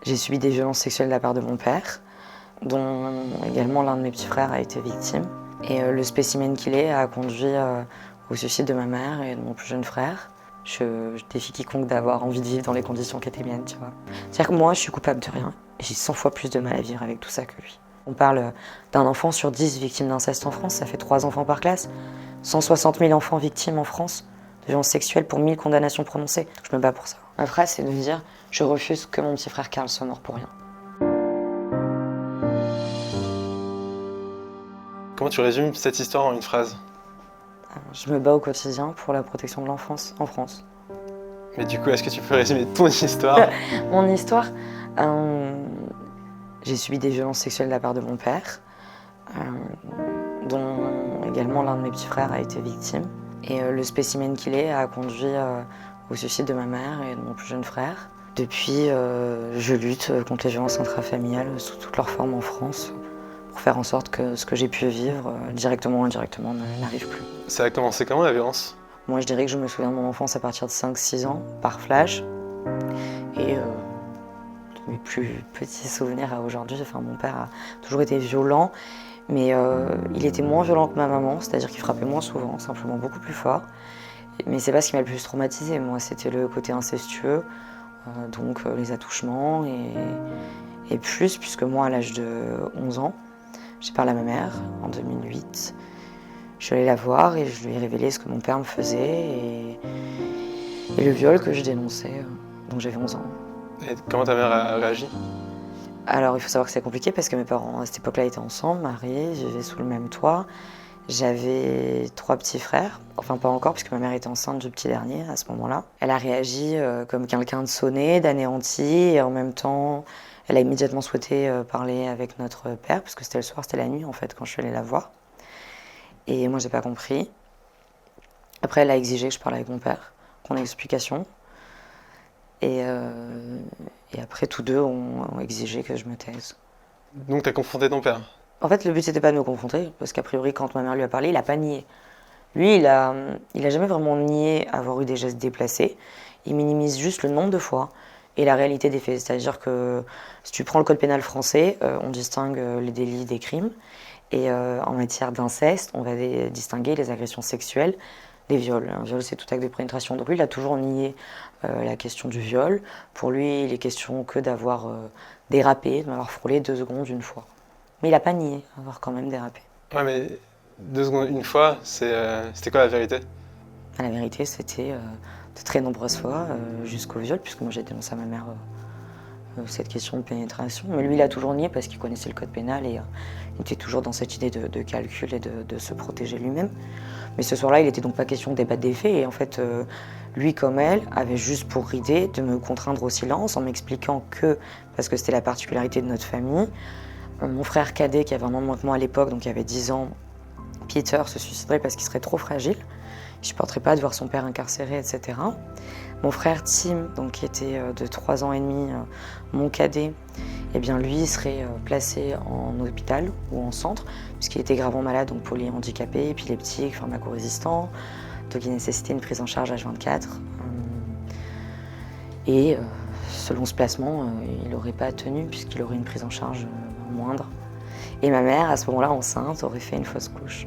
J'ai subi des violences sexuelles de la part de mon père, dont également l'un de mes petits frères a été victime. Et le spécimen qu'il est a conduit au suicide de ma mère et de mon plus jeune frère. Je défie quiconque d'avoir envie de vivre dans les conditions qui étaient miennes, tu vois. C'est-à-dire que moi, je suis coupable de rien. Et j'ai 100 fois plus de mal à vivre avec tout ça que lui. On parle d'un enfant sur 10 victime d'inceste en France, ça fait 3 enfants par classe. 160 000 enfants victimes en France de violences sexuelles pour 1000 condamnations prononcées. Je me bats pour ça. Ma phrase, c'est de me dire, je refuse que mon petit frère Karl soit mort pour rien. Comment tu résumes cette histoire en une phrase? Je me bats au quotidien pour la protection de l'enfance en France. Mais du coup, est-ce que tu peux résumer ton histoire? Mon histoire, j'ai subi des violences sexuelles de la part de mon père, dont également l'un de mes petits frères a été victime. Et le spécimen qu'il est a conduit au suicide de ma mère et de mon plus jeune frère. Depuis, je lutte contre les violences intrafamiliales sous toutes leurs formes en France, pour faire en sorte que ce que j'ai pu vivre, directement ou indirectement, n'arrive plus. Ça a commencé comment la violence? Moi, je dirais que je me souviens de mon enfance à partir de 5-6 ans, par flash. Et de mes plus petits souvenirs à aujourd'hui, mon père a toujours été violent, mais il était moins violent que ma maman, c'est-à-dire qu'il frappait moins souvent, simplement beaucoup plus fort. Mais c'est pas ce qui m'a le plus traumatisé, moi, c'était le côté incestueux, donc les attouchements et plus, puisque moi, à l'âge de 11 ans, j'ai parlé à ma mère en 2008. Je suis allée la voir et je lui ai révélé ce que mon père me faisait et le viol que je dénonçais, donc j'avais 11 ans. Et comment ta mère a réagi? Alors il faut savoir que c'est compliqué parce que mes parents à cette époque-là étaient ensemble, mariés, vivaient sous le même toit. J'avais 3 petits frères, enfin pas encore puisque ma mère était enceinte du petit dernier à ce moment-là. Elle a réagi comme quelqu'un de sonné, d'anéanti et en même temps elle a immédiatement souhaité parler avec notre père parce que c'était le soir, c'était la nuit en fait quand je suis allée la voir. Et moi j'ai pas compris. Après elle a exigé que je parle avec mon père, qu'on ait explication. Et après, tous deux ont exigé que je me taise. Donc t'as confronté ton père? En fait, le but, c'était pas de me confronter, parce qu'a priori, quand ma mère lui a parlé, il a pas nié. Lui, il a jamais vraiment nié avoir eu des gestes déplacés. Il minimise juste le nombre de fois et la réalité des faits. C'est-à-dire que si tu prends le code pénal français, on distingue les délits des crimes. Et en matière d'inceste, on va distinguer les agressions sexuelles des viols. Un viol, c'est tout acte de pénétration. Donc lui, il a toujours nié la question du viol. Pour lui, il est question que d'avoir dérapé, d'avoir frôlé 2 secondes une fois. Mais il n'a pas nié avoir quand même dérapé. Ouais, mais 2 secondes une fois, c'était quoi la vérité? La vérité, c'était de très nombreuses fois jusqu'au viol, puisque moi j'ai dénoncé à ma mère cette question de pénétration. Mais lui, il a toujours nié parce qu'il connaissait le code pénal et il était toujours dans cette idée de calcul et de se protéger lui-même. Mais ce soir-là, il n'était donc pas question de débattre des faits. Et en fait, lui comme elle avait juste pour idée de me contraindre au silence en m'expliquant que, parce que c'était la particularité de notre famille, mon frère cadet, qui avait un an de moins que moi à l'époque, donc qui avait 10 ans, Peter, se suiciderait parce qu'il serait trop fragile. Il ne supporterait pas de voir son père incarcéré, etc. Mon frère Tim, donc, qui était de 3 ans et demi, mon cadet, eh bien, lui, il serait placé en hôpital ou en centre, puisqu'il était gravement malade, donc polyhandicapé, épileptique, pharmacorésistant, donc il nécessitait une prise en charge H24. Et selon ce placement, il n'aurait pas tenu, puisqu'il aurait une prise en charge moindre. Et ma mère, à ce moment-là, enceinte, aurait fait une fausse couche.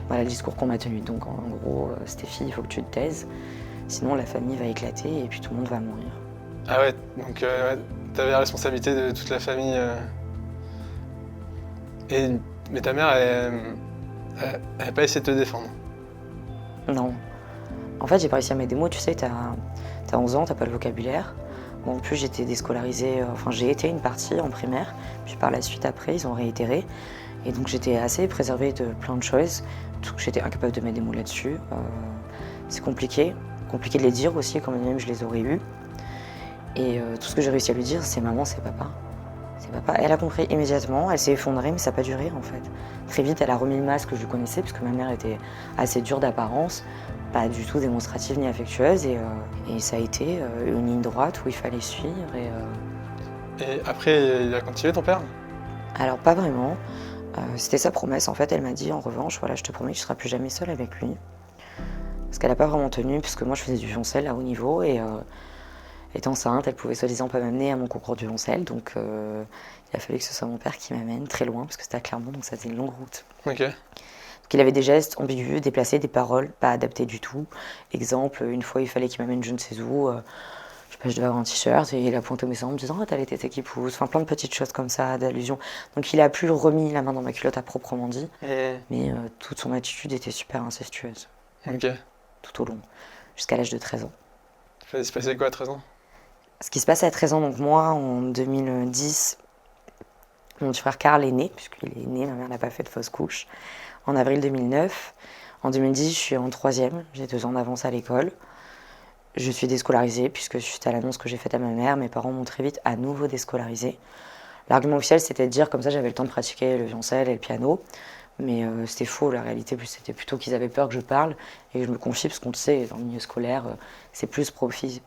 Voilà le discours qu'on m'a tenu. Donc en gros, Stéphie, il faut que tu te taises, sinon la famille va éclater et puis tout le monde va mourir. Ah ouais, donc ouais, t'avais la responsabilité de toute la famille. Mais ta mère, elle n'a pas essayé de te défendre? Non. En fait, j'ai pas réussi à mettre des mots, tu sais, t'as 11 ans, t'as pas le vocabulaire. Bon, en plus, j'étais déscolarisée, j'ai été une partie en primaire, puis par la suite, après, ils ont réitéré. Et donc, j'étais assez préservée de plein de choses, donc j'étais incapable de mettre des mots là-dessus. C'est compliqué de les dire aussi, quand même je les aurais eus. Et tout ce que j'ai réussi à lui dire, c'est maman, c'est papa. C'est papa. Elle a compris immédiatement, elle s'est effondrée, mais ça n'a pas duré en fait. Très vite, elle a remis le masque que je connaissais, parce que ma mère était assez dure d'apparence, pas du tout démonstrative ni affectueuse, et ça a été une ligne droite où il fallait suivre. Et après, il a continué ton père? Alors pas vraiment. C'était sa promesse en fait. Elle m'a dit en revanche, voilà, je te promets que tu ne seras plus jamais seule avec lui. Parce qu'elle n'a pas vraiment tenu, parce que moi je faisais du violoncelle à haut niveau, et Étant enceinte, elle pouvait soi-disant pas m'amener à mon concours du violoncelle, donc il a fallu que ce soit mon père qui m'amène très loin, parce que c'était à Clermont, donc ça faisait une longue route. Ok. Donc il avait des gestes ambigus, déplacés, des paroles pas adaptées du tout. Exemple, une fois il fallait qu'il m'amène je ne sais où, je sais pas, je devais avoir un t-shirt, et il a pointé au maison en me disant « Oh, t'as les tétés qui poussent », enfin plein de petites choses comme ça, d'allusions. Donc il a plus remis la main dans ma culotte à proprement dit, mais toute son attitude était super incestueuse, Ok. tout au long, jusqu'à l'âge de 13 ans. Il se passait quoi à 13 ans? Ce qui se passe à 13 ans, donc moi, en 2010, mon petit frère Karl est né, puisqu'il est né, ma mère n'a pas fait de fausse couche, en avril 2009. En 2010, je suis en 3e, j'ai 2 ans d'avance à l'école. Je suis déscolarisée, puisque suite à l'annonce que j'ai faite à ma mère, mes parents m'ont très vite à nouveau déscolarisée. L'argument officiel, c'était de dire comme ça, j'avais le temps de pratiquer le violoncelle et le piano. Mais c'était faux, la réalité, c'était plutôt qu'ils avaient peur que je parle et que je me confie, parce qu'on le sait, dans le milieu scolaire, c'est plus propice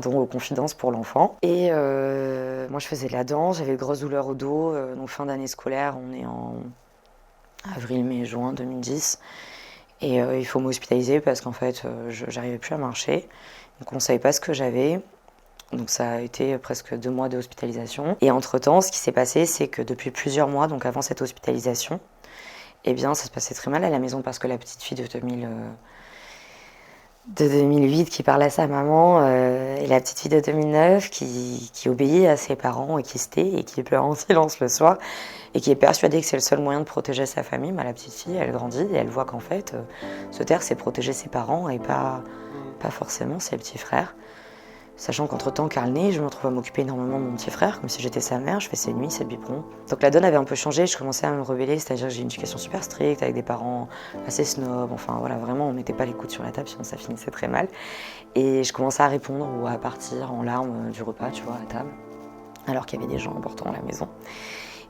aux confidences pour l'enfant. Et moi, je faisais de la danse, j'avais de grosses douleurs au dos, donc fin d'année scolaire, on est en avril, mai, juin 2010. Et il faut m'hospitaliser parce qu'en fait, j'arrivais plus à marcher. Donc on ne savait pas ce que j'avais. Donc ça a été presque 2 mois d'hospitalisation. Et entre-temps, ce qui s'est passé, c'est que depuis plusieurs mois, donc avant cette hospitalisation, eh bien, ça se passait très mal à la maison parce que la petite fille de 2008 qui parle à sa maman et la petite fille de 2009 qui obéit à ses parents et qui se tait et qui pleure en silence le soir et qui est persuadée que c'est le seul moyen de protéger sa famille. Bah, la petite fille, elle grandit et elle voit qu'en fait, se taire, c'est protéger ses parents et pas forcément ses petits frères. Sachant qu'entre-temps, Karl naît, je me retrouve à m'occuper énormément de mon petit frère, comme si j'étais sa mère, je fais ses nuits, ses biberons. Donc la donne avait un peu changé, je commençais à me rebeller, c'est-à-dire que j'ai une éducation super stricte, avec des parents assez snobs, enfin voilà, vraiment, on mettait pas les coudes sur la table, sinon ça finissait très mal. Et je commençais à répondre ou à partir en larmes du repas, tu vois, à table, alors qu'il y avait des gens importants à la maison.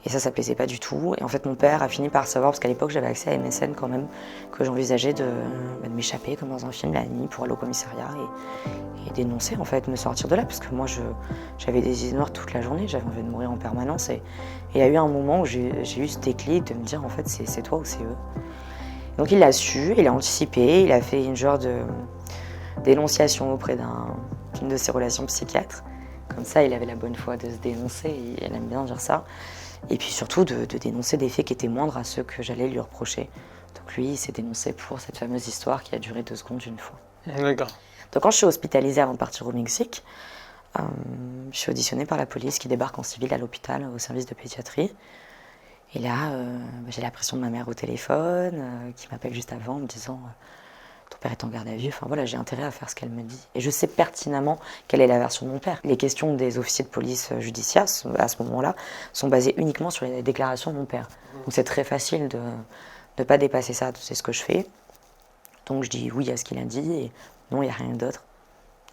Et ça plaisait pas du tout. Et en fait, mon père a fini par savoir, parce qu'à l'époque, j'avais accès à MSN quand même, que j'envisageais de m'échapper comme dans un film la nuit pour aller au commissariat et dénoncer, en fait, me sortir de là. Parce que moi, j'avais des idées noires toute la journée, j'avais envie de mourir en permanence. Et il y a eu un moment où j'ai eu ce déclic de me dire, en fait, c'est toi ou c'est eux. Donc il l'a su, il a anticipé, il a fait une genre de dénonciation auprès d'une de ses relations psychiatres. Comme ça, il avait la bonne foi de se dénoncer, et elle aime bien dire ça. Et puis surtout de dénoncer des faits qui étaient moindres à ceux que j'allais lui reprocher. Donc lui, il s'est dénoncé pour cette fameuse histoire qui a duré 2 secondes une fois. D'accord. Donc quand je suis hospitalisée avant de partir au Mexique, je suis auditionnée par la police qui débarque en civil à l'hôpital, au service de pédiatrie. Et là, j'ai la pression de ma mère au téléphone, qui m'appelle juste avant en me disant ton père est en garde à vue. Enfin voilà, j'ai intérêt à faire ce qu'elle me dit. Et je sais pertinemment quelle est la version de mon père. Les questions des officiers de police judiciaire, à ce moment-là, sont basées uniquement sur les déclarations de mon père. Donc c'est très facile de ne pas dépasser ça. C'est ce que je fais. Donc je dis oui à ce qu'il a dit et non, il n'y a rien d'autre.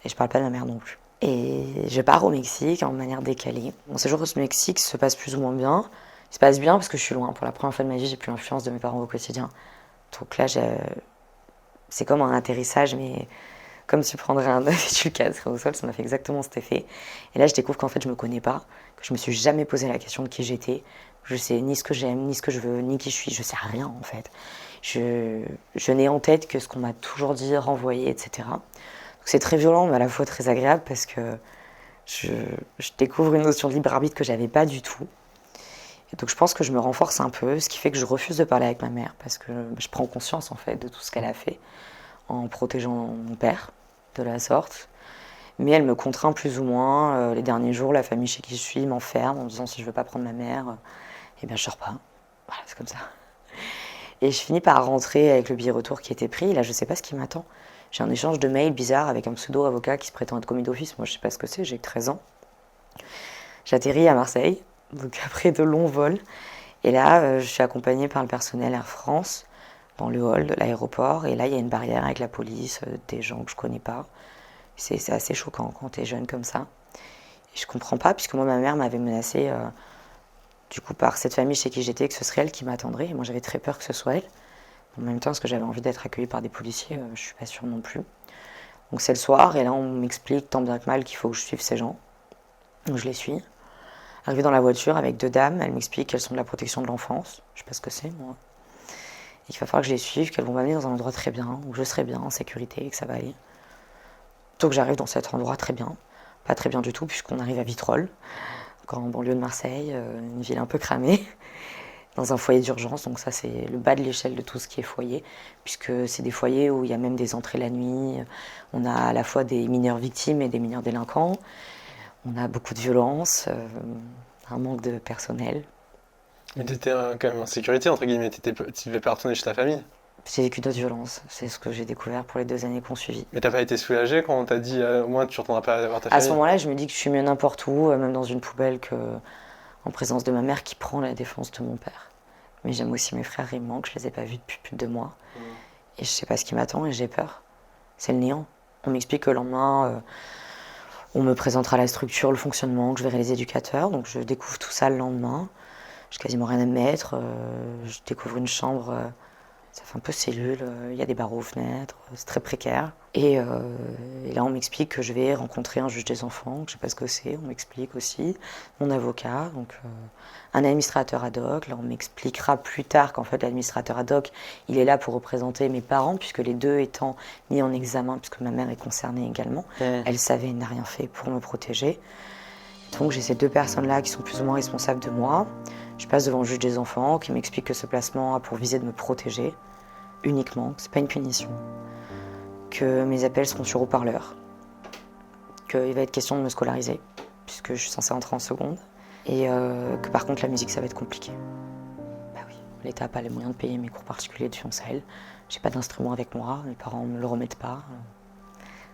Et je parle pas de ma mère non plus. Et je pars au Mexique en manière décalée. Mon séjour au Mexique se passe plus ou moins bien. Il se passe bien parce que je suis loin. Pour la première fois de ma vie, j'ai plus l'influence de mes parents au quotidien. Donc là, c'est comme un atterrissage, mais comme tu prendrais un œuf et tu le casserais au sol, ça m'a fait exactement cet effet. Et là, je découvre qu'en fait, je me connais pas, que je me suis jamais posé la question de qui j'étais. Je sais ni ce que j'aime, ni ce que je veux, ni qui je suis. Je sais rien, en fait. Je n'ai en tête que ce qu'on m'a toujours dit, renvoyé, etc. Donc c'est très violent, mais à la fois très agréable parce que je découvre une notion de libre arbitre que j'avais pas du tout. Et donc je pense que je me renforce un peu, ce qui fait que je refuse de parler avec ma mère parce que je prends conscience en fait de tout ce qu'elle a fait en protégeant mon père de la sorte. Mais elle me contraint plus ou moins. Les derniers jours, la famille chez qui je suis m'enferme en me disant si je veux pas prendre ma mère, eh bien je sors pas. Voilà, c'est comme ça. Et je finis par rentrer avec le billet retour qui était pris. Là, je sais pas ce qui m'attend. J'ai un échange de mails bizarre avec un pseudo-avocat qui se prétend être commis d'office. Moi, je sais pas ce que c'est, j'ai 13 ans. J'atterris à Marseille, donc après de longs vols. Et là, je suis accompagnée par le personnel Air France dans le hall de l'aéroport. Et là, il y a une barrière avec la police, des gens que je connais pas. C'est assez choquant quand tu es jeune comme ça. Et je comprends pas, puisque moi, ma mère m'avait menacée du coup par cette famille chez qui j'étais, que ce serait elle qui m'attendrait. Et moi, j'avais très peur que ce soit elle. En même temps, parce que j'avais envie d'être accueillie par des policiers, je suis pas sûre non plus. Donc c'est le soir, et là, on m'explique tant bien que mal qu'il faut que je suive ces gens. Donc je les suis. Arrivée dans la voiture avec 2 dames, elles m'expliquent qu'elles sont de la protection de l'enfance. Je sais pas ce que c'est, moi. Et qu'il va falloir que je les suive, qu'elles vont m'amener dans un endroit très bien, où je serai bien, en sécurité, et que ça va aller. Donc j'arrive dans cet endroit très bien. pas très bien du tout, puisqu'on arrive à Vitrolles, encore en banlieue de Marseille, une ville un peu cramée, dans un foyer d'urgence. Donc ça, c'est le bas de l'échelle de tout ce qui est foyer, puisque c'est des foyers où il y a même des entrées la nuit. On a à la fois des mineurs victimes et des mineurs délinquants. On a beaucoup de violence, un manque de personnel. Mais t'étais quand même en sécurité, entre guillemets, tu devais pas retourner chez ta famille. J'ai vécu d'autres violences, c'est ce que j'ai découvert pour les 2 années qu'on suivi. Mais t'as pas été soulagée quand on t'a dit au moins tu retourneras pas voir ta À famille? ce moment-là, je me dis que je suis mieux n'importe où, même dans une poubelle, qu'en présence de ma mère qui prend la défense de mon père. Mais j'aime aussi mes frères, ils me manquent, je les ai pas vus depuis plus de 2 mois. Et je sais pas ce qui m'attend et j'ai peur. C'est le néant. On m'explique que le lendemain, on me présentera la structure, le fonctionnement, que je verrai les éducateurs. Donc je découvre tout ça le lendemain. J'ai quasiment rien à me mettre. Je découvre une chambre, ça fait un peu cellule, il y a des barreaux aux fenêtres, c'est très précaire. Et là, on m'explique que je vais rencontrer un juge des enfants, que je sais pas ce que c'est. On m'explique aussi mon avocat, donc un administrateur ad hoc. Là, on m'expliquera plus tard qu'en fait, l'administrateur ad hoc, il est là pour représenter mes parents, puisque les deux étant mis en examen, puisque ma mère est concernée également. Elle savait, elle n'a rien fait pour me protéger. Donc j'ai ces 2 personnes-là qui sont plus ou moins responsables de moi. Je passe devant le juge des enfants qui m'explique que ce placement a pour visée de me protéger uniquement, que c'est pas une punition, que mes appels seront sur haut-parleur, qu'il va être question de me scolariser puisque je suis censée entrer en seconde et que par contre la musique ça va être compliqué. Bah oui, l'État n'a pas les moyens de payer mes cours particuliers de violoncelle, j'ai pas d'instrument avec moi, mes parents me le remettent pas.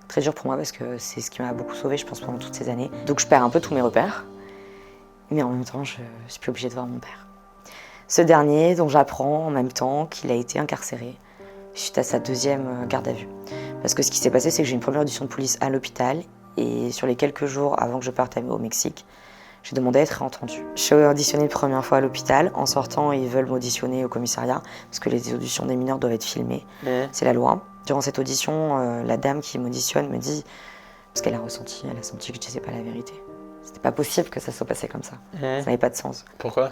Très dur pour moi parce que c'est ce qui m'a beaucoup sauvée, je pense, pendant toutes ces années. Donc je perds un peu tous mes repères. Mais en même temps, je suis plus obligée de voir mon père. Ce dernier, dont j'apprends en même temps qu'il a été incarcéré suite à sa 2e garde à vue. Parce que ce qui s'est passé, c'est que j'ai une première audition de police à l'hôpital et sur les quelques jours avant que je parte au Mexique, j'ai demandé à être réentendue. Je suis auditionnée une première fois à l'hôpital. En sortant, ils veulent m'auditionner au commissariat parce que les auditions des mineurs doivent être filmées. C'est la loi. Durant cette audition, la dame qui m'auditionne me dit, parce qu'elle a senti que je disais pas la vérité. C'était pas possible que ça soit passé comme ça. Ça n'avait pas de sens. Pourquoi?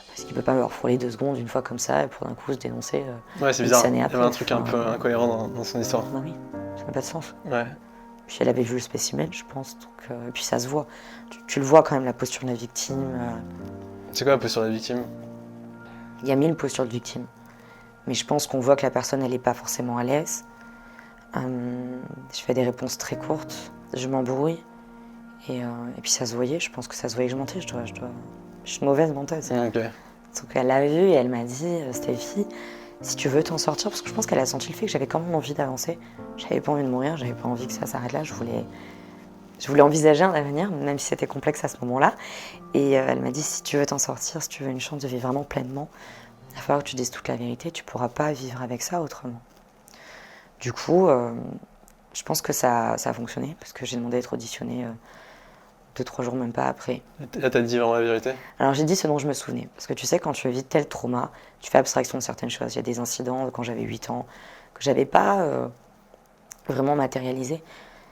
Parce qu'il peut pas me refouler 2 secondes une fois comme ça et pour d'un coup se dénoncer. Ouais, c'est bizarre. Il y avait un truc un peu incohérent dans son histoire. Bah oui, ça n'a pas de sens. Ouais. Puis elle avait vu le spécimen, je pense. Donc, et puis ça se voit. Tu le vois quand même, la posture de la victime. C'est quoi la posture de la victime? Il y a 1000 postures de victime. Mais je pense qu'on voit que la personne, elle n'est pas forcément à l'aise. Je fais des réponses très courtes. Je m'embrouille. Et puis ça se voyait, je pense que ça se voyait que je mentais, je suis une mauvaise menteuse. Ok. Donc elle l'a vu et elle m'a dit, Stéphie, si tu veux t'en sortir, parce que je pense qu'elle a senti le fait que j'avais quand même envie d'avancer. J'avais pas envie de mourir, j'avais pas envie que ça s'arrête là, je voulais envisager un avenir, même si c'était complexe à ce moment-là. Et elle m'a dit, si tu veux t'en sortir, si tu veux une chance de vivre vraiment pleinement, il va falloir que tu dises toute la vérité, tu pourras pas vivre avec ça autrement. Du coup, je pense que ça a fonctionné, parce que j'ai demandé à être auditionnée 2-3 jours, même pas après. Là, t'as dit vraiment la vérité? Alors j'ai dit ce dont je me souvenais. Parce que tu sais, quand tu vis tel trauma, tu fais abstraction de certaines choses. Il y a des incidents quand j'avais 8 ans que j'avais pas vraiment matérialisé.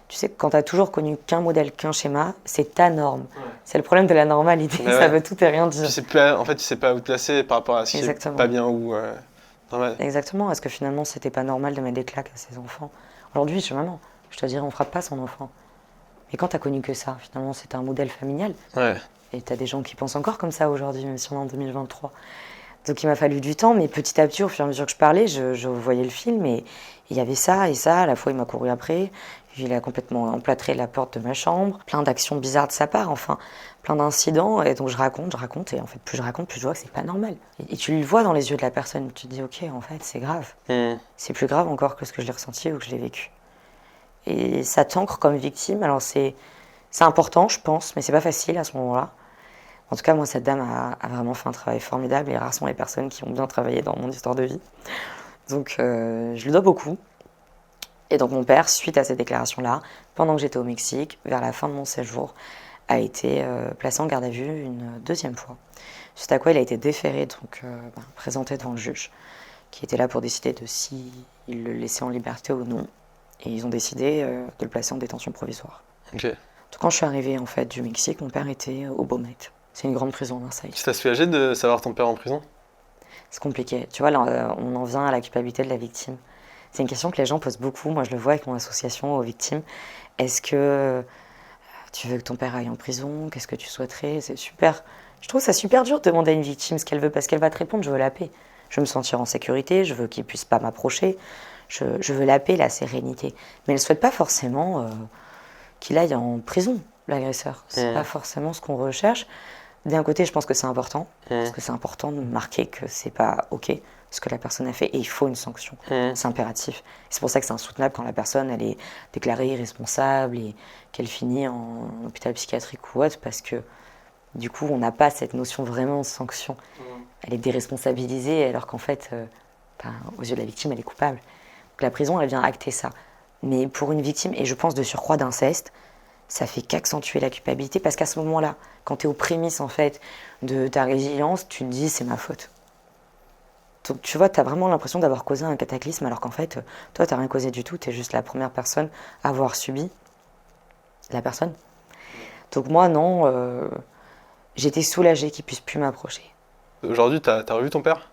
Tu sais, quand tu as toujours connu qu'un modèle, qu'un schéma, c'est ta norme. Ouais. C'est le problème de la normalité, ça veut tout et rien dire. En fait, tu sais pas où te placer par rapport à ce qui est pas bien ou normal. Exactement. Est-ce que finalement, c'était pas normal de mettre des claques à ses enfants? Aujourd'hui, je suis maman. Je te dirais, on frappe pas son enfant. Mais quand tu as connu que ça, finalement, c'était un modèle familial. Ouais. Et tu as des gens qui pensent encore comme ça aujourd'hui, même si on est en 2023. Donc il m'a fallu du temps, mais petit à petit, au fur et à mesure que je parlais, je voyais le film et il y avait ça et ça. À la fois, il m'a couru après. Il a complètement emplâtré la porte de ma chambre. Plein d'actions bizarres de sa part, enfin, plein d'incidents. Et donc je raconte. Et en fait, plus je raconte, plus je vois que c'est pas normal. Et tu le vois dans les yeux de la personne. Tu te dis, ok, en fait, c'est grave. C'est plus grave encore que ce que je l'ai ressenti ou que je l'ai vécu. Et ça t'ancre comme victime. Alors c'est important, je pense, mais c'est pas facile à ce moment-là. En tout cas, moi, cette dame a vraiment fait un travail formidable et rares sont les personnes qui ont bien travaillé dans mon histoire de vie. Donc, je lui dois beaucoup. Et donc, mon père, suite à ces déclarations-là, pendant que j'étais au Mexique, vers la fin de mon séjour, a été placé en garde à vue une 2e fois. Suite à quoi il a été déféré, donc présenté devant le juge, qui était là pour décider de s'il le laissait en liberté ou non. Et ils ont décidé de le placer en détention provisoire. Ok. Donc, quand je suis arrivée en fait, du Mexique, mon père était au Beaumet. C'est une grande prison à Marseille. Tu t'es soulagée de savoir ton père en prison? C'est compliqué. Tu vois, là, on en vient à la culpabilité de la victime. C'est une question que les gens posent beaucoup. Moi, je le vois avec mon association aux victimes. Est-ce que Tu veux que ton père aille en prison? Qu'est-ce que tu souhaiterais? C'est super. Je trouve ça super dur de demander à une victime ce qu'elle veut parce qu'elle va te répondre, je veux la paix. Je veux me sentir en sécurité, je veux qu'il puisse pas m'approcher. Je veux la paix, la sérénité. Mais elle ne souhaite pas forcément qu'il aille en prison, l'agresseur. C'est pas forcément ce qu'on recherche. D'un côté, je pense que c'est important, parce que c'est important de marquer que c'est pas OK ce que la personne a fait et il faut une sanction. C'est impératif. C'est pour ça que c'est insoutenable quand la personne elle est déclarée irresponsable et qu'elle finit en hôpital psychiatrique ou autre, parce que du coup, on n'a pas cette notion vraiment de sanction. Elle est déresponsabilisée alors qu'en fait, aux yeux de la victime, elle est coupable. Donc la prison, elle vient acter ça. Mais pour une victime, et je pense de surcroît d'inceste, ça fait qu'accentuer la culpabilité parce qu'à ce moment-là, quand tu es aux prémices en fait de ta résilience, tu te dis c'est ma faute. Donc tu vois, tu as vraiment l'impression d'avoir causé un cataclysme alors qu'en fait, toi, tu n'as rien causé du tout, tu es juste la première personne à avoir subi la personne. Donc moi, non, j'étais soulagée qu'il puisse plus m'approcher. Aujourd'hui, t'as revu ton père?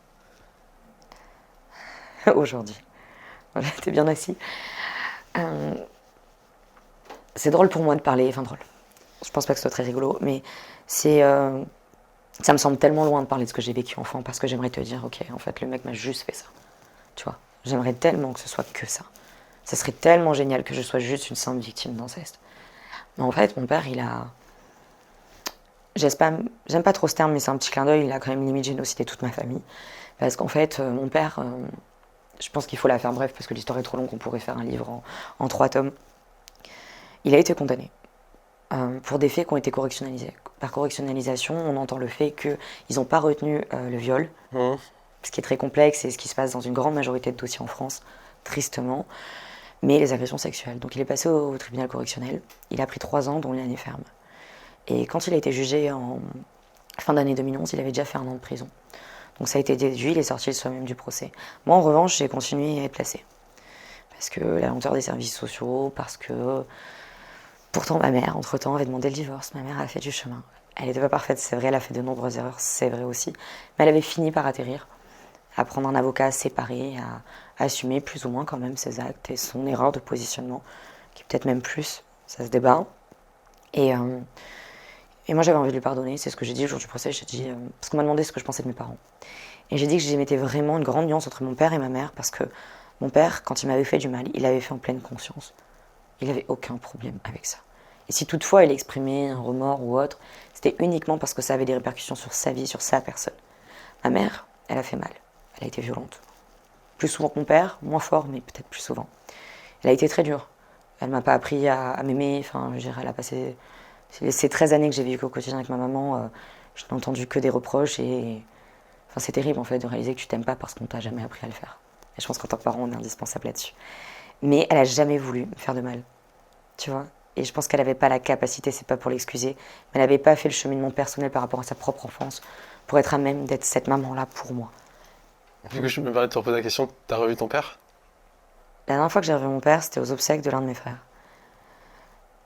Aujourd'hui. Voilà, t'es bien assis. Euh, c'est drôle pour moi de parler, enfin drôle. Je pense pas que ce soit très rigolo, mais ça me semble tellement loin de parler de ce que j'ai vécu enfant parce que j'aimerais te dire, ok, en fait, le mec m'a juste fait ça. Tu vois, j'aimerais tellement que ce soit que ça. Ça serait tellement génial que je sois juste une simple victime d'inceste. Mais en fait, mon père, j'aime pas trop ce terme, mais c'est un petit clin d'œil, il a quand même limite génocidé toute ma famille. Parce qu'en fait, mon père, je pense qu'il faut la faire bref parce que l'histoire est trop longue, on pourrait faire un livre en 3 tomes. Il a été condamné pour des faits qui ont été correctionnalisés. Par correctionnalisation, on entend le fait qu'ils n'ont pas retenu le viol, ce qui est très complexe et ce qui se passe dans une grande majorité de dossiers en France, tristement, mais les agressions sexuelles. Donc il est passé au tribunal correctionnel, il a pris 3 ans, dont une année ferme. Et quand il a été jugé en fin d'année 2011, il avait déjà fait 1 an de prison. Donc ça a été déduit, il est sorti le soir même du procès. Moi, en revanche, j'ai continué à être placée. Parce que la lenteur des services sociaux, parce que... Pourtant, ma mère, entre-temps, avait demandé le divorce. Ma mère a fait du chemin. Elle n'était pas parfaite, c'est vrai, elle a fait de nombreuses erreurs, c'est vrai aussi. Mais elle avait fini par atterrir, à prendre un avocat, à se séparer, à assumer plus ou moins quand même ses actes et son erreur de positionnement, qui peut-être même plus, ça se débat. Et moi, j'avais envie de lui pardonner, c'est ce que j'ai dit le jour du procès. J'ai dit, parce qu'on m'a demandé ce que je pensais de mes parents. Et j'ai dit que j'y mettais vraiment une grande nuance entre mon père et ma mère, parce que mon père, quand il m'avait fait du mal, il l'avait fait en pleine conscience. Il n'avait aucun problème avec ça. Et si toutefois il exprimait un remords ou autre, c'était uniquement parce que ça avait des répercussions sur sa vie, sur sa personne. Ma mère, elle a fait mal. Elle a été violente. Plus souvent que mon père, moins fort, mais peut-être plus souvent. Elle a été très dure. Elle m'a pas appris à m'aimer. Enfin, je dirais, elle a passé... Ces 13 années que j'ai vécues au quotidien avec ma maman, je n'ai entendu que des reproches et... Enfin, c'est terrible en fait de réaliser que tu t'aimes pas parce qu'on t'a jamais appris à le faire. Et je pense qu'en tant que parent, on est indispensable là-dessus. Mais elle a jamais voulu me faire de mal, tu vois. Et je pense qu'elle n'avait pas la capacité, c'est pas pour l'excuser, mais elle n'avait pas fait le cheminement personnel par rapport à sa propre enfance pour être à même d'être cette maman-là pour moi. Du coup, je me permets de te reposer la question, t'as revu ton père? La dernière fois que j'ai revu mon père, c'était aux obsèques de l'un de mes frères.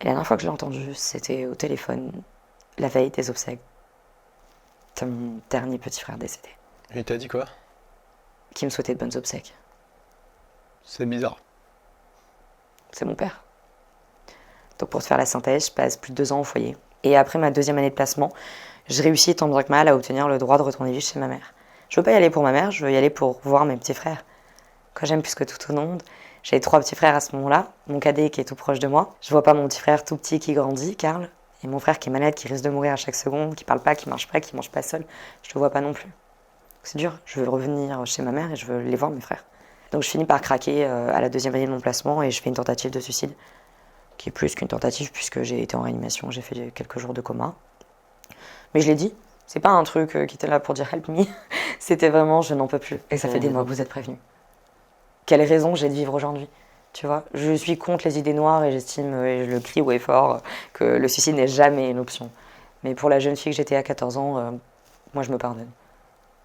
Et la dernière fois que je l'ai entendu, c'était au téléphone, la veille des obsèques de mon dernier petit frère décédé, Et il t'a dit quoi? qui me souhaitait de bonnes obsèques. C'est bizarre. C'est mon père. Donc pour te faire la synthèse, je passe plus de 2 ans au foyer. Et après ma 2e année de placement, je réussis tant bien que mal à obtenir le droit de retourner vivre chez ma mère. Je veux pas y aller pour ma mère, je veux y aller pour voir mes petits frères. Que j'aime plus que tout au monde. J'ai 3 petits frères à ce moment-là, mon cadet qui est tout proche de moi. Je vois pas mon petit frère tout petit qui grandit, Karl, et mon frère qui est malade, qui risque de mourir à chaque seconde, qui parle pas, qui marche pas, qui mange pas seul. Je le vois pas non plus. C'est dur, je veux revenir chez ma mère et je veux les voir, mes frères. Donc je finis par craquer à la 2e année de mon placement et je fais une tentative de suicide, qui est plus qu'une tentative puisque j'ai été en réanimation, j'ai fait quelques jours de coma. Mais je l'ai dit, c'est pas un truc qui était là pour dire help me, c'était vraiment je n'en peux plus. Et ça fait des mois que vous êtes prévenus. Quelle raison j'ai de vivre aujourd'hui, tu vois? Je suis contre les idées noires et j'estime, et je le crie haut et fort, que le suicide n'est jamais une option. Mais pour la jeune fille que j'étais à 14 ans, moi je me pardonne.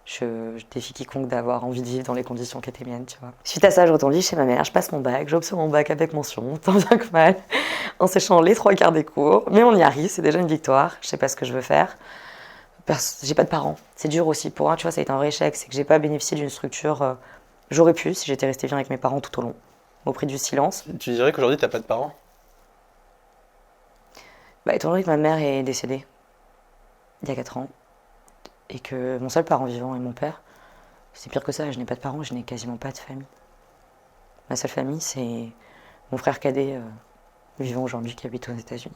Je défie quiconque d'avoir envie de vivre dans les conditions qui étaient miennes, tu vois. Suite à ça, je retourne vivre chez ma mère, je passe mon bac, j'obtiens mon bac avec mention, tant bien que mal, en séchant les 3/4 des cours, mais on y arrive, c'est déjà une victoire, je sais pas ce que je veux faire. J'ai pas de parents, c'est dur aussi pour moi, tu vois, ça a été un vrai échec, c'est que j'ai pas bénéficié d'une structure, j'aurais pu si j'étais restée bien avec mes parents tout au long, au prix du silence. Tu dirais qu'aujourd'hui t'as pas de parents? Étant donné que ma mère est décédée il y a 4 ans, et que mon seul parent vivant est mon père, c'est pire que ça, je n'ai pas de parents, je n'ai quasiment pas de famille. Ma seule famille, c'est mon frère cadet vivant aujourd'hui qui habite aux États-Unis.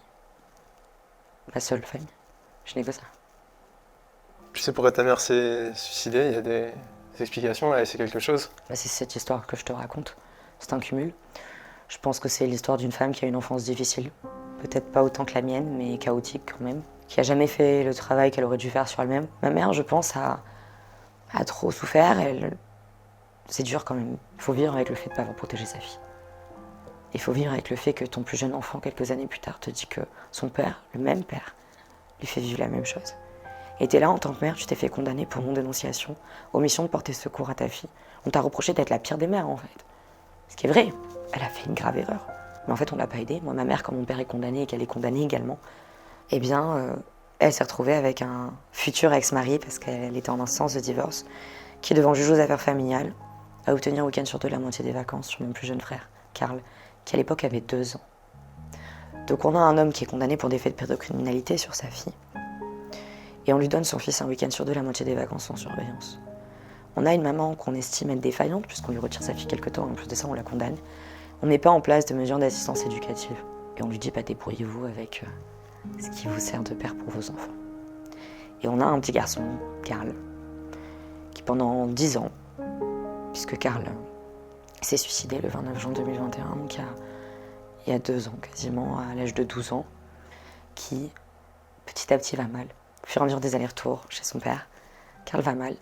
Ma seule famille. Je n'ai que ça. Tu sais pourquoi ta mère s'est suicidée? Il y a des explications, là, et c'est quelque chose? C'est cette histoire que je te raconte. C'est un cumul. Je pense que c'est l'histoire d'une femme qui a une enfance difficile. Peut-être pas autant que la mienne, mais chaotique quand même. Qui a jamais fait le travail qu'elle aurait dû faire sur elle-même. Ma mère, je pense, a trop souffert. C'est dur quand même. Il faut vivre avec le fait de ne pas avoir protégé sa fille. Il faut vivre avec le fait que ton plus jeune enfant, quelques années plus tard, te dit que son père, le même père, lui fait vivre la même chose. Et t'es là en tant que mère, tu t'es fait condamner pour non-dénonciation, omission de porter secours à ta fille. On t'a reproché d'être la pire des mères en fait. Ce qui est vrai, elle a fait une grave erreur. Mais en fait, on l'a pas aidée. Moi, ma mère, quand mon père est condamné et qu'elle est condamnée également, eh bien, elle s'est retrouvée avec un futur ex-mari, parce qu'elle était en instance de divorce, qui, devant le juge aux affaires familiales, a obtenu un week-end sur 2 la moitié des vacances sur mon plus jeune frère, Karl, qui à l'époque avait 2 ans. Donc on a un homme qui est condamné pour des faits de pédocriminalité sur sa fille. Et on lui donne son fils un week-end sur 2 la moitié des vacances sans surveillance. On a une maman qu'on estime être défaillante, puisqu'on lui retire sa fille quelque temps, en plus de ça on la condamne. On met pas en place de mesures d'assistance éducative. Et on lui dit, débrouillez-vous avec ce qui vous sert de père pour vos enfants. Et on a un petit garçon, Karl, qui pendant 10 ans, puisque Karl s'est suicidé le 29 juin 2021, donc il y a 2 ans quasiment, à l'âge de 12 ans, qui petit à petit va mal. Au fur et à mesure des allers-retours chez son père, Karl va mal.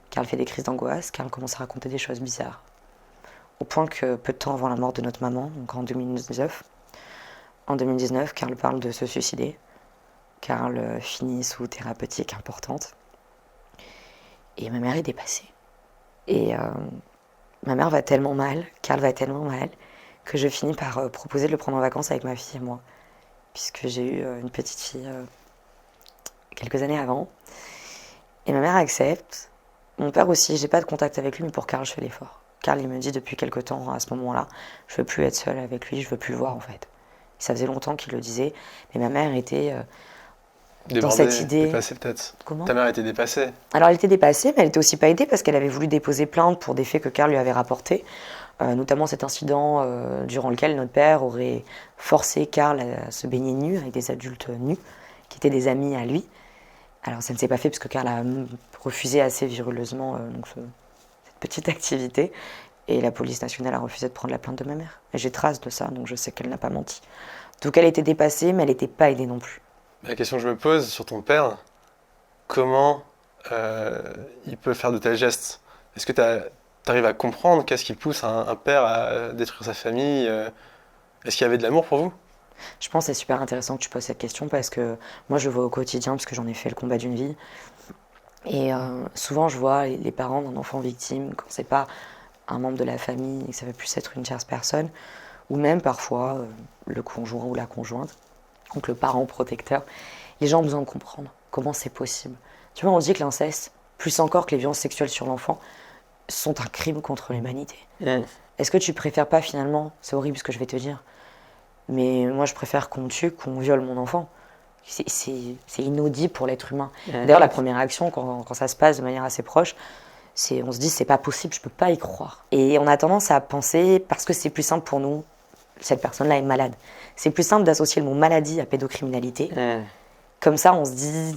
Karl fait des crises d'angoisse, Karl commence à raconter des choses bizarres. Au point que peu de temps avant la mort de notre maman, donc en 2019, Karl parle de se suicider. Karl finit sous thérapeutique importante. Et ma mère est dépassée. Et ma mère va tellement mal, Karl va tellement mal, que je finis par proposer de le prendre en vacances avec ma fille et moi. Puisque j'ai eu une petite fille quelques années avant. Et ma mère accepte. Mon père aussi, j'ai pas de contact avec lui, mais pour Karl, je fais l'effort. Karl, il me dit depuis quelque temps, à ce moment-là, je veux plus être seule avec lui, je veux plus le voir en fait. Ça faisait longtemps qu'il le disait, mais ma mère était dans cette idée. Dépassée peut-être. Comment ? Ta mère était dépassée. Alors elle était dépassée, mais elle était aussi pas aidée parce qu'elle avait voulu déposer plainte pour des faits que Karl lui avait rapportés, notamment cet incident durant lequel notre père aurait forcé Karl à se baigner nu avec des adultes nus, qui étaient des amis à lui. Alors ça ne s'est pas fait parce que Karl a refusé assez viruleusement cette petite activité. Et la police nationale a refusé de prendre la plainte de ma mère. Et j'ai trace de ça, donc je sais qu'elle n'a pas menti. Donc elle était dépassée, mais elle n'était pas aidée non plus. La question que je me pose sur ton père, comment il peut faire de tels gestes? Est-ce que tu arrives à comprendre qu'est-ce qui pousse un père à détruire sa famille? Est-ce qu'il y avait de l'amour pour vous? Je pense que c'est super intéressant que tu poses cette question parce que moi je le vois au quotidien, parce que j'en ai fait le combat d'une vie. Et souvent je vois les parents d'un enfant victime, quand c'est pas un membre de la famille et que ça va plus être une tierce personne, ou même parfois le conjoint ou la conjointe, donc le parent protecteur. Les gens ont besoin de comprendre comment c'est possible. Tu vois, on dit que l'inceste, plus encore que les violences sexuelles sur l'enfant, sont un crime contre l'humanité. Est-ce que tu préfères pas finalement, c'est horrible ce que je vais te dire, mais moi je préfère qu'on tue, qu'on viole mon enfant. C'est inaudible pour l'être humain. D'ailleurs la première réaction quand ça se passe de manière assez proche, on se dit c'est pas possible, je peux pas y croire. Et on a tendance à penser, parce que c'est plus simple pour nous, cette personne-là est malade. C'est plus simple d'associer le mot maladie à pédocriminalité. Comme ça, on se dit,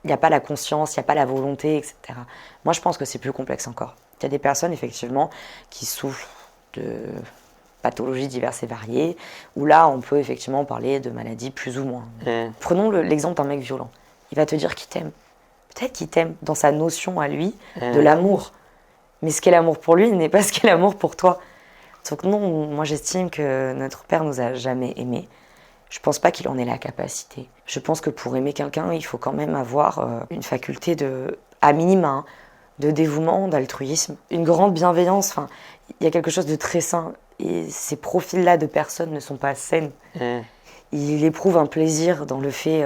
il n'y a pas la conscience, il n'y a pas la volonté, etc. Moi, je pense que c'est plus complexe encore. Il y a des personnes, effectivement, qui souffrent de pathologies diverses et variées, où là, on peut effectivement parler de maladies plus ou moins. Prenons l'exemple d'un mec violent. Il va te dire qu'il t'aime. Peut-être qu'il t'aime dans sa notion à lui de l'amour. Mais ce qu'est l'amour pour lui n'est pas ce qu'est l'amour pour toi. Donc non, moi j'estime que notre père nous a jamais aimés. Je pense pas qu'il en ait la capacité. Je pense que pour aimer quelqu'un, il faut quand même avoir une faculté à minima, de dévouement, d'altruisme, une grande bienveillance. Enfin, il y a quelque chose de très sain. Et ces profils-là de personnes ne sont pas saines. Il éprouve un plaisir dans le fait,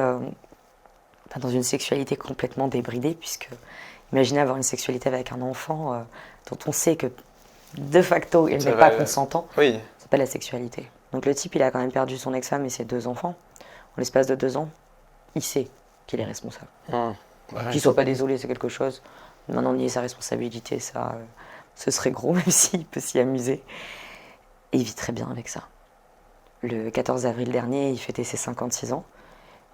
dans une sexualité complètement débridée, puisque imaginez avoir une sexualité avec un enfant dont on sait que de facto il n'est pas consentant. Oui. C'est pas la sexualité. Donc le type, il a quand même perdu son ex-femme et ses 2 enfants. l'espace de 2 ans, il sait qu'il est responsable. Ouais, Qu'il soit pas désolé, c'est quelque chose. Maintenant, nier sa responsabilité, ça, ce serait gros, même s'il peut s'y amuser. Et il vit très bien avec ça. Le 14 avril dernier, il fêtait ses 56 ans.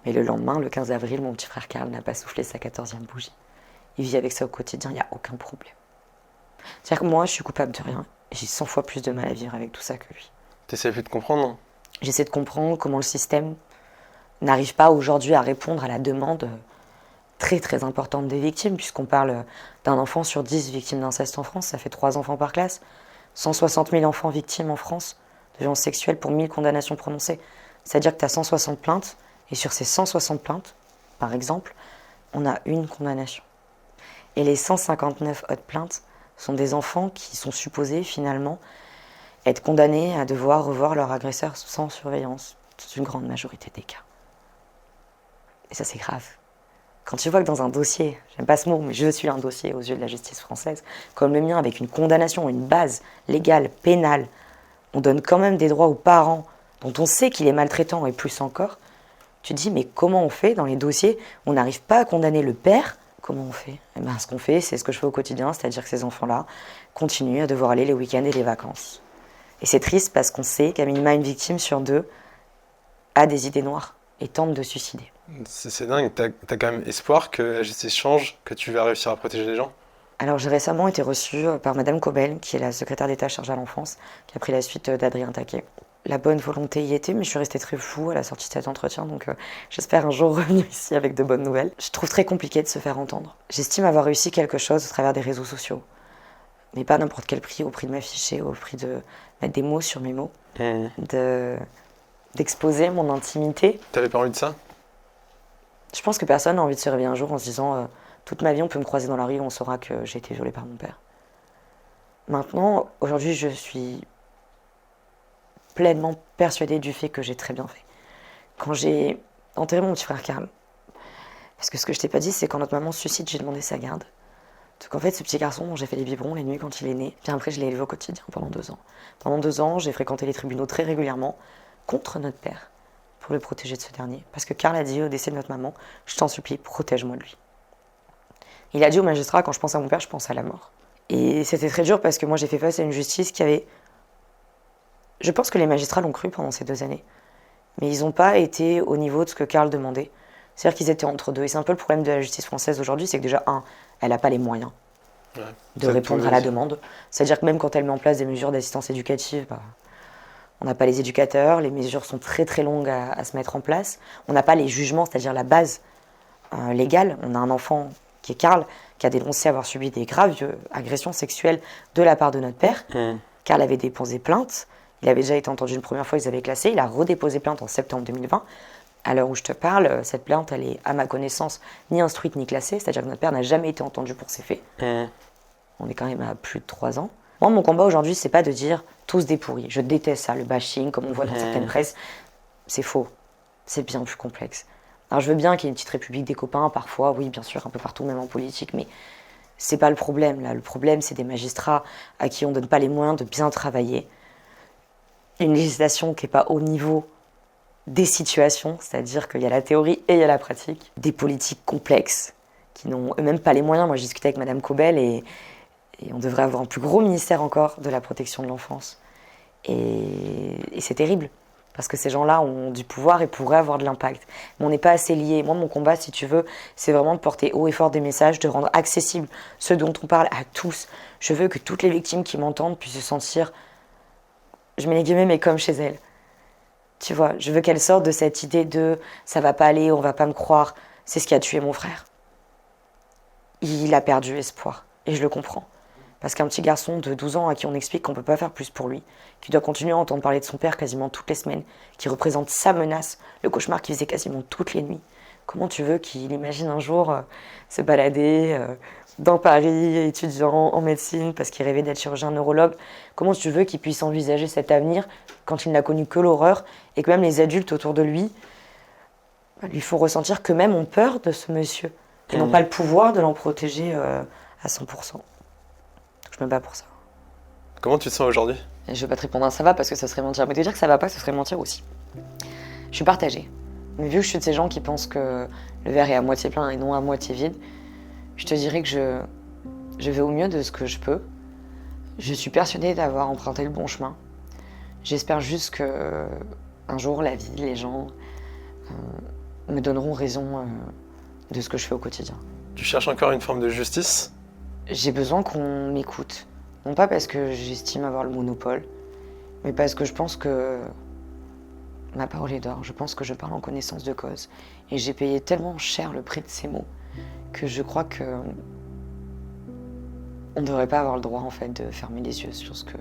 Mais le lendemain, le 15 avril, mon petit frère Karl n'a pas soufflé sa 14e bougie. Il vit avec ça au quotidien, il n'y a aucun problème. C'est-à-dire que moi, je suis coupable de rien. Et j'ai 100 fois plus de mal à vivre avec tout ça que lui. T'essaies plus de comprendre, non? J'essaie de comprendre comment le système n'arrive pas aujourd'hui à répondre à la demande très très importante des victimes, puisqu'on parle d'un enfant sur 10 victimes d'inceste en France, ça fait 3 enfants par classe, 160 000 enfants victimes en France de violences sexuelles pour 1000 condamnations prononcées. C'est-à-dire que tu as 160 plaintes, et sur ces 160 plaintes, par exemple, on a une condamnation. Et les 159 autres plaintes sont des enfants qui sont supposés finalement être condamnés à devoir revoir leur agresseur sans surveillance, dans une grande majorité des cas. Et ça, c'est grave. Quand tu vois que dans un dossier, j'aime pas ce mot, mais je suis un dossier aux yeux de la justice française, comme le mien, avec une condamnation, une base légale, pénale, on donne quand même des droits aux parents dont on sait qu'il est maltraitant et plus encore, tu te dis, mais comment on fait dans les dossiers? On n'arrive pas à condamner le père. Comment on fait? Eh ben, ce qu'on fait, c'est ce que je fais au quotidien, c'est-à-dire que ces enfants-là continuent à devoir aller les week-ends et les vacances. Et c'est triste parce qu'on sait qu'à minima, une victime sur 2 a des idées noires et tente de suicider. C'est dingue, t'as quand même espoir que la justice change, que tu vas réussir à protéger les gens? Alors j'ai récemment été reçue par Madame Cobel, qui est la secrétaire d'État chargée à l'enfance, qui a pris la suite d'Adrien Taquet. La bonne volonté y était, mais je suis restée très floue à la sortie de cet entretien, donc j'espère un jour revenir ici avec de bonnes nouvelles. Je trouve très compliqué de se faire entendre. J'estime avoir réussi quelque chose au travers des réseaux sociaux, mais pas à n'importe quel prix, au prix de m'afficher, au prix de mettre des mots sur mes mots, d'exposer mon intimité. T'avais pas envie de ça? Je pense que personne n'a envie de se réveiller un jour en se disant toute ma vie on peut me croiser dans la rue et on saura que j'ai été violée par mon père. Maintenant, aujourd'hui, je suis pleinement persuadée du fait que j'ai très bien fait. Quand j'ai enterré mon petit frère Karl, parce que ce que je t'ai pas dit, c'est quand notre maman se suicide, j'ai demandé sa garde. Donc en fait, ce petit garçon dont j'ai fait les biberons les nuits quand il est né, puis après je l'ai élevé au quotidien pendant 2 ans. Pendant 2 ans, j'ai fréquenté les tribunaux très régulièrement contre notre père, pour le protéger de ce dernier. Parce que Karl a dit au décès de notre maman, je t'en supplie, protège-moi de lui. Il a dit au magistrat, quand je pense à mon père, je pense à la mort. Et c'était très dur parce que moi j'ai fait face à une justice qui avait... Je pense que les magistrats l'ont cru pendant ces 2 années. Mais ils n'ont pas été au niveau de ce que Karl demandait. C'est-à-dire qu'ils étaient entre deux. Et c'est un peu le problème de la justice française aujourd'hui, c'est que déjà, elle n'a pas les moyens de répondre à la demande. C'est-à-dire que même quand elle met en place des mesures d'assistance éducative, on n'a pas les éducateurs, les mesures sont très très longues à se mettre en place. On n'a pas les jugements, c'est-à-dire la base légale. On a un enfant qui est Karl, qui a dénoncé avoir subi des graves agressions sexuelles de la part de notre père. Karl avait déposé plainte. Il avait déjà été entendu une première fois, ils avaient classé. Il a redéposé plainte en septembre 2020. À l'heure où je te parle, cette plainte, elle est, à ma connaissance, ni instruite ni classée. C'est-à-dire que notre père n'a jamais été entendu pour ces faits. On est quand même à plus de 3 ans. Moi, mon combat aujourd'hui, c'est pas de dire tous des pourris. Je déteste ça, le bashing, comme on voit dans certaines presses. C'est faux. C'est bien plus complexe. Alors, je veux bien qu'il y ait une petite république des copains, parfois, oui, bien sûr, un peu partout, même en politique, mais c'est pas le problème, là. Le problème, c'est des magistrats à qui on donne pas les moyens de bien travailler. Une législation qui n'est pas au niveau des situations, c'est-à-dire qu'il y a la théorie et il y a la pratique. Des politiques complexes qui n'ont même pas les moyens. Moi, j'ai discuté avec Madame Cobel et on devrait avoir un plus gros ministère encore de la protection de l'enfance. Et c'est terrible, parce que ces gens-là ont du pouvoir et pourraient avoir de l'impact. Mais on n'est pas assez liés. Moi, mon combat, si tu veux, c'est vraiment de porter haut et fort des messages, de rendre accessible ce dont on parle à tous. Je veux que toutes les victimes qui m'entendent puissent se sentir, je mets les guillemets, mais comme chez elles. Tu vois, je veux qu'elles sortent de cette idée de « ça va pas aller, on va pas me croire ». C'est ce qui a tué mon frère. Il a perdu espoir, et je le comprends. Parce qu'un petit garçon de 12 ans à qui on explique qu'on ne peut pas faire plus pour lui, qui doit continuer à entendre parler de son père quasiment toutes les semaines, qui représente sa menace, le cauchemar qu'il faisait quasiment toutes les nuits. Comment tu veux qu'il imagine un jour se balader dans Paris, étudiant en médecine, parce qu'il rêvait d'être chirurgien neurologue? Comment tu veux qu'il puisse envisager cet avenir quand il n'a connu que l'horreur et que même les adultes autour de lui lui font ressentir qu'eux-mêmes ont peur de ce monsieur et n'ont pas le pouvoir de l'en protéger à 100%. Je me bats pour ça. Comment tu te sens aujourd'hui? Et je vais pas te répondre à ça va parce que ça serait mentir. Mais te dire que ça va pas, ce serait mentir aussi. Je suis partagée. Mais vu que je suis de ces gens qui pensent que le verre est à moitié plein et non à moitié vide, je te dirais que je vais au mieux de ce que je peux. Je suis persuadée d'avoir emprunté le bon chemin. J'espère juste que un jour, la vie, les gens me donneront raison de ce que je fais au quotidien. Tu cherches encore une forme de justice? J'ai besoin qu'on m'écoute. Non pas parce que j'estime avoir le monopole, mais parce que je pense que ma parole est d'or. Je pense que je parle en connaissance de cause. Et j'ai payé tellement cher le prix de ces mots que je crois que on ne devrait pas avoir le droit en fait de fermer les yeux sur ce que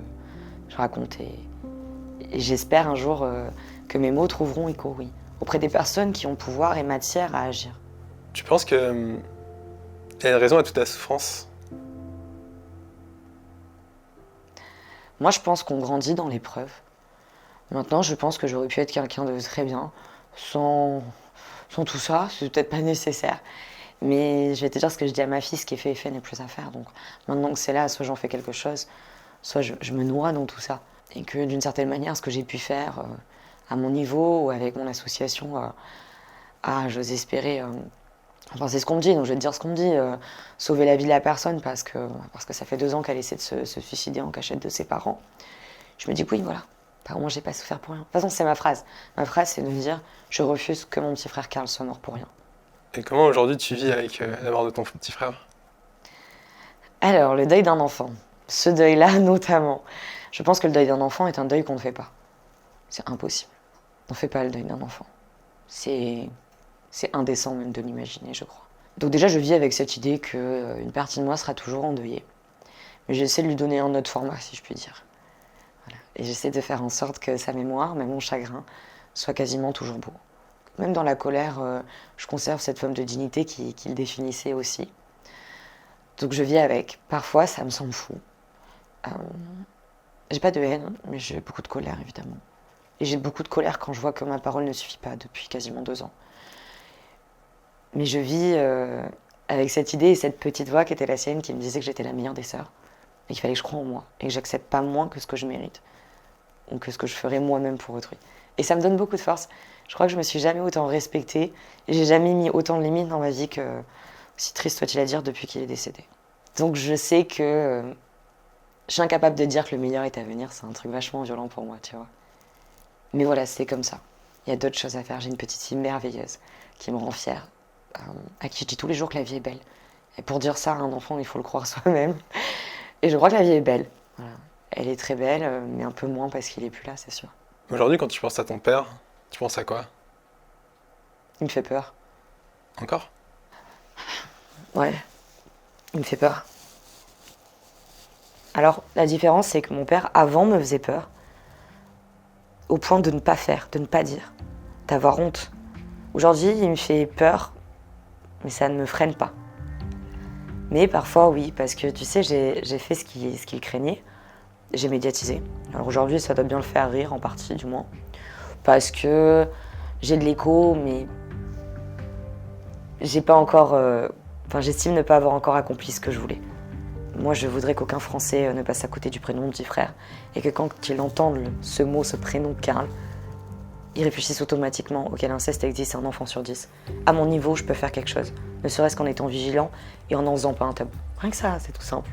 je raconte. Et j'espère un jour que mes mots trouveront écho, oui, auprès des personnes qui ont pouvoir et matière à agir. Tu penses qu'il y a une raison à toute ta souffrance? Moi, je pense qu'on grandit dans l'épreuve. Maintenant, je pense que j'aurais pu être quelqu'un de très bien sans tout ça. C'est peut-être pas nécessaire. Mais je vais te dire ce que je dis à ma fille, ce qui est fait n'est plus à faire. Donc maintenant que c'est là, soit j'en fais quelque chose, soit je me noie dans tout ça. Et que d'une certaine manière, ce que j'ai pu faire à mon niveau ou avec mon association, j'ose espérer. Enfin, c'est ce qu'on me dit, donc je vais te dire ce qu'on me dit. Sauver la vie de la personne parce que ça fait 2 ans qu'elle essaie de se suicider en cachette de ses parents. Je me dis que oui, voilà. Au moins, j'ai pas souffert pour rien. De toute façon, c'est ma phrase. Ma phrase, c'est de me dire je refuse que mon petit frère Karl soit mort pour rien. Et comment aujourd'hui tu vis avec la mort de ton petit frère? Alors, le deuil d'un enfant. Ce deuil-là, notamment. Je pense que le deuil d'un enfant est un deuil qu'on ne fait pas. C'est impossible. On ne fait pas le deuil d'un enfant. C'est indécent même de l'imaginer, je crois. Donc déjà, je vis avec cette idée qu'une partie de moi sera toujours endeuillée. Mais j'essaie de lui donner un autre format, si je puis dire. Voilà. Et j'essaie de faire en sorte que sa mémoire, même mon chagrin, soit quasiment toujours beau. Même dans la colère, je conserve cette forme de dignité qui le définissait aussi. Donc je vis avec. Parfois, ça me semble fou. J'ai pas de haine, mais j'ai beaucoup de colère, évidemment. Et j'ai beaucoup de colère quand je vois que ma parole ne suffit pas depuis quasiment 2 ans. Mais je vis avec cette idée et cette petite voix qui était la sienne qui me disait que j'étais la meilleure des sœurs. Et qu'il fallait que je croie en moi. Et que j'accepte pas moins que ce que je mérite. Ou que ce que je ferais moi-même pour autrui. Et ça me donne beaucoup de force. Je crois que je me suis jamais autant respectée. Et j'ai jamais mis autant de limites dans ma vie que, si triste soit-il à dire, depuis qu'il est décédé. Donc je sais que je suis incapable de dire que le meilleur est à venir. C'est un truc vachement violent pour moi, tu vois. Mais voilà, c'est comme ça. Il y a d'autres choses à faire. J'ai une petite fille merveilleuse qui me rend fière. À qui je dis tous les jours que la vie est belle. Et pour dire ça à un enfant, il faut le croire soi-même. Et je crois que la vie est belle. Voilà. Elle est très belle, mais un peu moins parce qu'il est plus là, c'est sûr. Aujourd'hui, quand tu penses à ton père, tu penses à quoi? Il me fait peur. Encore? Ouais, il me fait peur. Alors, la différence, c'est que mon père, avant, me faisait peur. Au point de ne pas faire, de ne pas dire, d'avoir honte. Aujourd'hui, il me fait peur, mais ça ne me freine pas. Mais parfois, oui, parce que tu sais, j'ai fait ce qu'il craignait. J'ai médiatisé. Alors aujourd'hui, ça doit bien le faire rire, en partie du moins. Parce que j'ai de l'écho, mais j'ai pas encore. J'estime ne pas avoir encore accompli ce que je voulais. Moi, je voudrais qu'aucun Français ne passe à côté du prénom de mon petit frère. Et que quand il entend ce mot, ce prénom Karl, il réfléchisse automatiquement auquel inceste existe un enfant sur 10. À mon niveau, je peux faire quelque chose. Ne serait-ce qu'en étant vigilant et en n'en faisant pas un tabou. Rien que ça, c'est tout simple.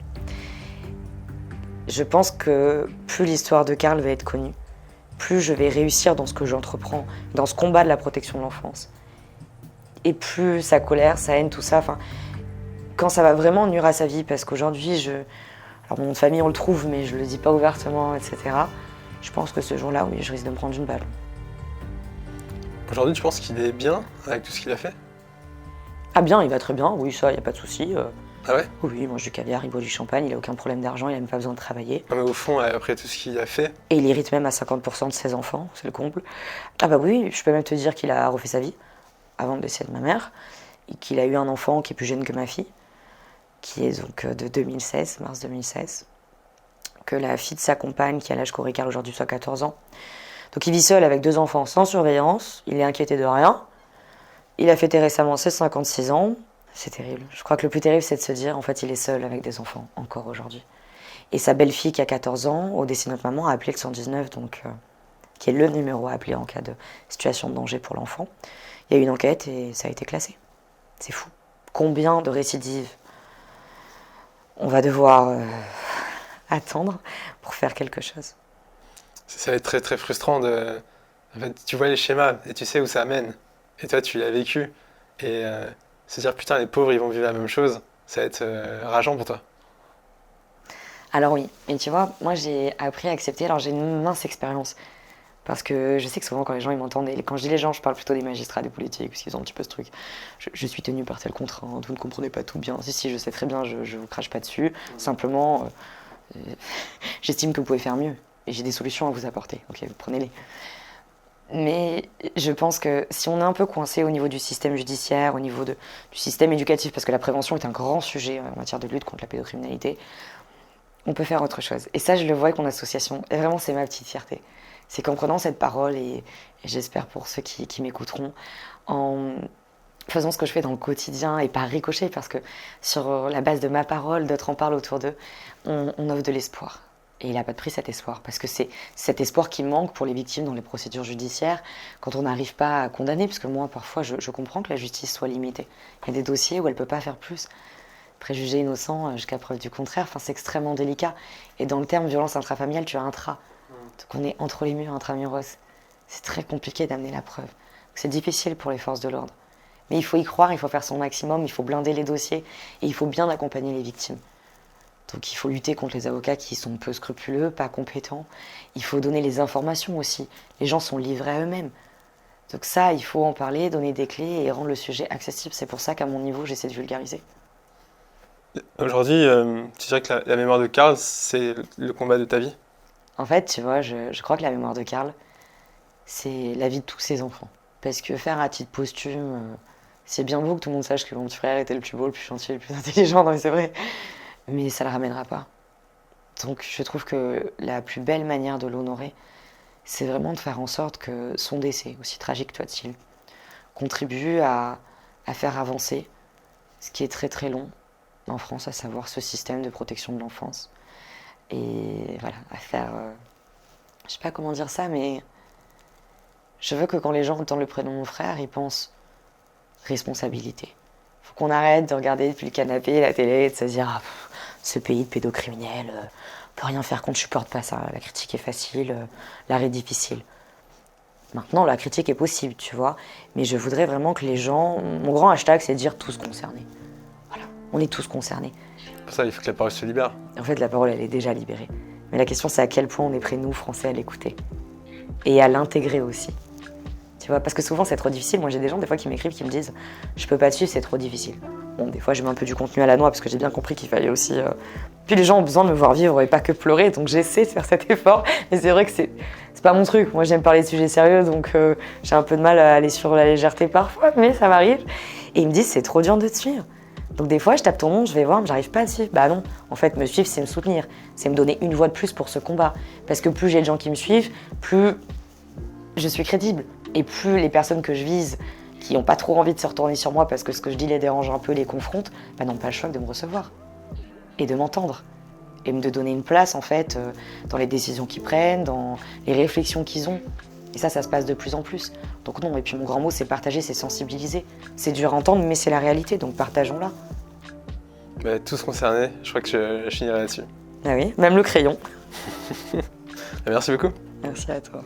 Je pense que plus l'histoire de Karl va être connue, plus je vais réussir dans ce que j'entreprends, dans ce combat de la protection de l'enfance. Et plus sa colère, sa haine, tout ça, quand ça va vraiment nuire à sa vie, parce qu'aujourd'hui, alors mon nom de famille, on le trouve, mais je le dis pas ouvertement, etc. Je pense que ce jour-là, oui, je risque de me prendre une balle. Aujourd'hui, tu penses qu'il est bien avec tout ce qu'il a fait? Ah bien, il va très bien, oui, ça, y a pas de souci. Ah ouais? Oui, il mange du caviar, il boit du champagne, il a aucun problème d'argent, il a même pas besoin de travailler. Non, mais au fond, après tout ce qu'il a fait... Et il hérite même à 50% de ses enfants, c'est le comble. Ah bah oui, je peux même te dire qu'il a refait sa vie, avant le décès de ma mère, et qu'il a eu un enfant qui est plus jeune que ma fille, qui est donc de 2016, mars 2016, que la fille de sa compagne, qui a l'âge qu'aurait Karl aujourd'hui, soit 14 ans. Donc il vit seul avec 2 enfants sans surveillance, il est inquiété de rien. Il a fêté récemment ses 56 ans, c'est terrible. Je crois que le plus terrible, c'est de se dire, en fait, il est seul avec des enfants, encore aujourd'hui. Et sa belle-fille, qui a 14 ans, au décès de notre maman, a appelé le 119, donc, qui est le numéro à appeler en cas de situation de danger pour l'enfant. Il y a eu une enquête et ça a été classé. C'est fou. Combien de récidives on va devoir attendre pour faire quelque chose? Ça va être très très frustrant de... En fait, tu vois les schémas et tu sais où ça amène. Et toi, tu l'as vécu. Et se dire, putain, les pauvres, ils vont vivre la même chose, ça va être rageant pour toi. Alors oui, et tu vois, moi j'ai appris à accepter, alors j'ai une mince expérience. Parce que je sais que souvent quand les gens ils m'entendent, et quand je dis les gens, je parle plutôt des magistrats, des politiques, parce qu'ils ont un petit peu ce truc. Je suis tenu par telle contrainte, vous ne comprenez pas tout bien. Si, je sais très bien, je vous crache pas dessus. Simplement, j'estime que vous pouvez faire mieux. Et j'ai des solutions à vous apporter. Ok, prenez-les. Mais je pense que si on est un peu coincé au niveau du système judiciaire, au niveau du système éducatif, parce que la prévention est un grand sujet en matière de lutte contre la pédocriminalité, on peut faire autre chose. Et ça, je le vois avec mon association. Et vraiment, c'est ma petite fierté. C'est qu'en prenant cette parole, et j'espère pour ceux qui m'écouteront, en faisant ce que je fais dans le quotidien et par ricochet, parce que sur la base de ma parole, d'autres en parlent autour d'eux, on offre de l'espoir. Et il n'a pas de prix cet espoir, parce que c'est cet espoir qui manque pour les victimes dans les procédures judiciaires, quand on n'arrive pas à condamner, parce que moi, parfois, je comprends que la justice soit limitée. Il y a des dossiers où elle ne peut pas faire plus. Préjugé innocent jusqu'à preuve du contraire, enfin, c'est extrêmement délicat. Et dans le terme violence intrafamiliale, tu as intra. Donc on est entre les murs, intramuros. C'est très compliqué d'amener la preuve. C'est difficile pour les forces de l'ordre. Mais il faut y croire, il faut faire son maximum, il faut blinder les dossiers et il faut bien accompagner les victimes. Donc il faut lutter contre les avocats qui sont peu scrupuleux, pas compétents. Il faut donner les informations aussi. Les gens sont livrés à eux-mêmes. Donc ça, il faut en parler, donner des clés et rendre le sujet accessible. C'est pour ça qu'à mon niveau, j'essaie de vulgariser. Aujourd'hui, tu dirais que la mémoire de Karl, c'est le combat de ta vie? En fait, tu vois, je crois que la mémoire de Karl, c'est la vie de tous ses enfants. Parce que faire à titre posthume, c'est bien beau que tout le monde sache que mon petit frère était le plus beau, le plus gentil, le plus intelligent, non mais c'est vrai. Mais ça ne le ramènera pas. Donc je trouve que la plus belle manière de l'honorer, c'est vraiment de faire en sorte que son décès, aussi tragique soit-il, contribue à faire avancer ce qui est très très long en France, à savoir ce système de protection de l'enfance. Et voilà, à faire... je sais pas comment dire ça, mais je veux que quand les gens entendent le prénom de mon frère, ils pensent responsabilité. Faut qu'on arrête de regarder depuis le canapé la télé et de se dire ah, ce pays de pédocriminels, on peut rien faire contre, je supporte pas ça. La critique est facile, l'arrêt difficile. Maintenant, la critique est possible, tu vois, mais je voudrais vraiment que les gens... Mon grand hashtag, c'est de dire tous concernés. Voilà, on est tous concernés. Pour ça, il faut que la parole se libère. En fait, la parole, elle est déjà libérée. Mais la question, c'est à quel point on est prêts, nous, Français, à l'écouter. Et à l'intégrer aussi. Tu vois, parce que souvent, c'est trop difficile. Moi, j'ai des gens, des fois, qui m'écrivent, qui me disent « Je peux pas te suivre, c'est trop difficile. » Bon, des fois, je mets un peu du contenu à la noix, parce que j'ai bien compris qu'il fallait aussi... Puis les gens ont besoin de me voir vivre et pas que pleurer, donc j'essaie de faire cet effort. Mais c'est vrai que c'est pas mon truc. Moi, j'aime parler de sujets sérieux, donc j'ai un peu de mal à aller sur la légèreté parfois, mais ça m'arrive. Et ils me disent « C'est trop dur de te suivre. » Donc des fois, je tape ton nom, je vais voir, mais j'arrive pas à te suivre. Bah non, en fait, me suivre, c'est me soutenir. C'est me donner une voix de plus pour ce combat. Parce que plus j'ai de gens qui me suivent, plus je suis crédible. Et plus les personnes que je vise, qui n'ont pas trop envie de se retourner sur moi parce que ce que je dis les dérange un peu, les confronte, bah n'ont pas le choix que de me recevoir. Et de m'entendre. Et de donner une place, en fait, dans les décisions qu'ils prennent, dans les réflexions qu'ils ont. Et ça se passe de plus en plus. Donc non, et puis mon grand mot, c'est partager, c'est sensibiliser. C'est dur à entendre, mais c'est la réalité, donc partageons-la. Bah, tous concernés, je crois que je finirai là-dessus. Ah oui, même le crayon. Merci beaucoup. Merci à toi.